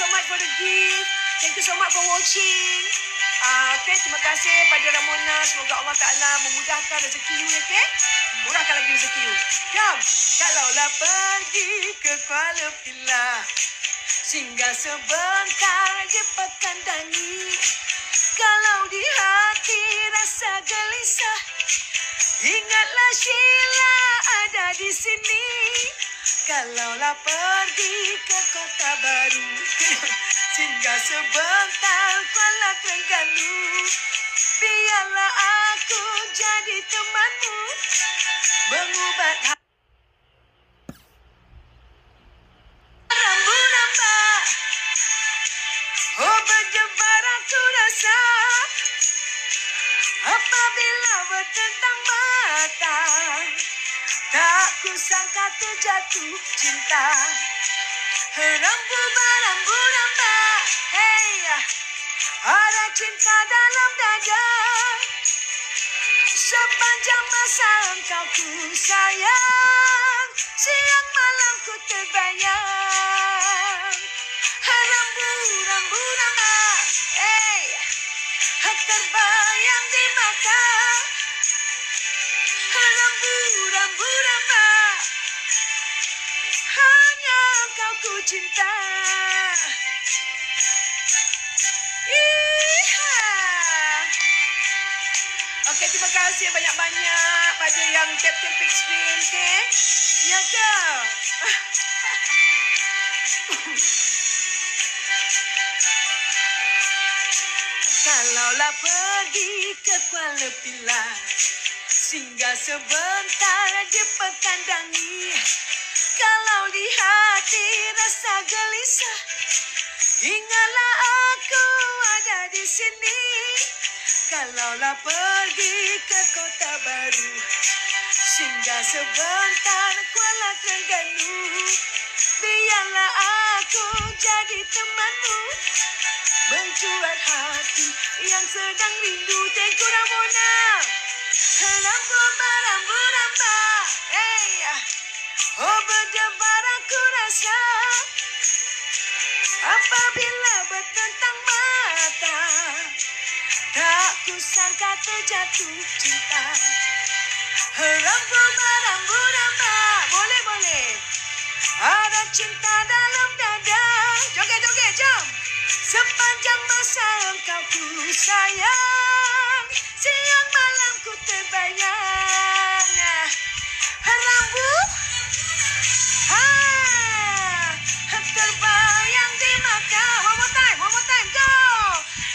so much for the gift. Thank you so much for watching. Okay, terima kasih pada Ramona. Semoga Allah Ta'ala memudahkan rezeki you, okay? Murahkan lagi rezeki you. Jom. Kalaulah pergi ke Kuala Pilah, singgah sebentar je pekandangi. Kalau di hati rasa gelisah, ingatlah Sheila ada di sini. Kalaulah pergi ke kota baru, singgah sebentar Kuala Terengganu. Biarlah aku jadi temanmu, mengubat rambu-ramba. Oh, berdebar aku rasa apabila bertentang mata. Tak kusangka terjatuh cinta. Rambu-ramba, hey, ada cinta dalam dada. Sepanjang masa engkau ku sayang, siang malam ku terbayang. Rambu-ramba, hey, terbayang di mata. Rambu-ramba, hanya engkau ku cinta. Okey, terima kasih banyak-banyak pada yang Captain Big Screen, okey? Ya ke? Kalaulah pergi ke Kuala Pilah, singgah sebentar je pekandangi. Kalau di hati rasa gelisah, ingatlah aku ada di sini. Kalaulah pergi ke kota baru, singgah sebentar Kuala Terengganu. Biarlah aku jadi temanmu, mencuat hati yang sedang rindu. Thank you Ramona. Rambu-ramba, hey, oh berdebar aku rasa apabila bertentang mata. Tak kusangka terjatuh cinta. Rambu-ramba, boleh. Ada cinta dalam dada. Joget, jom. Sepanjang masa engkau ku sayang, siang malam ku terbayang. Rambu, terbayang di mata. One more time, go.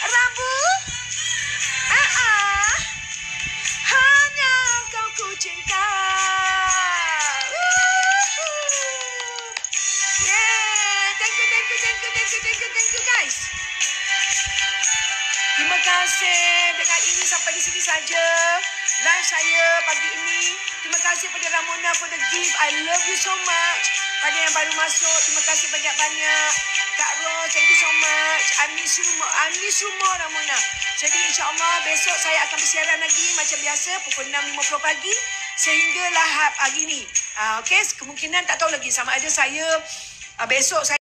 Rambu, hanya engkau ku cinta. Thank you guys. Terima kasih. Dengan ini sampai di sini saja live saya pagi ini. Terima kasih pada Ramona for the gift. I love you so much. Pada yang baru masuk, terima kasih banyak-banyak. Kak Ros, thank you so much. I miss you more Ramona. Jadi insyaAllah besok saya akan bersiaran lagi macam biasa pukul 6.50 pagi sehinggalah hari ini. Okay, kemungkinan tak tahu lagi sama ada saya besok saya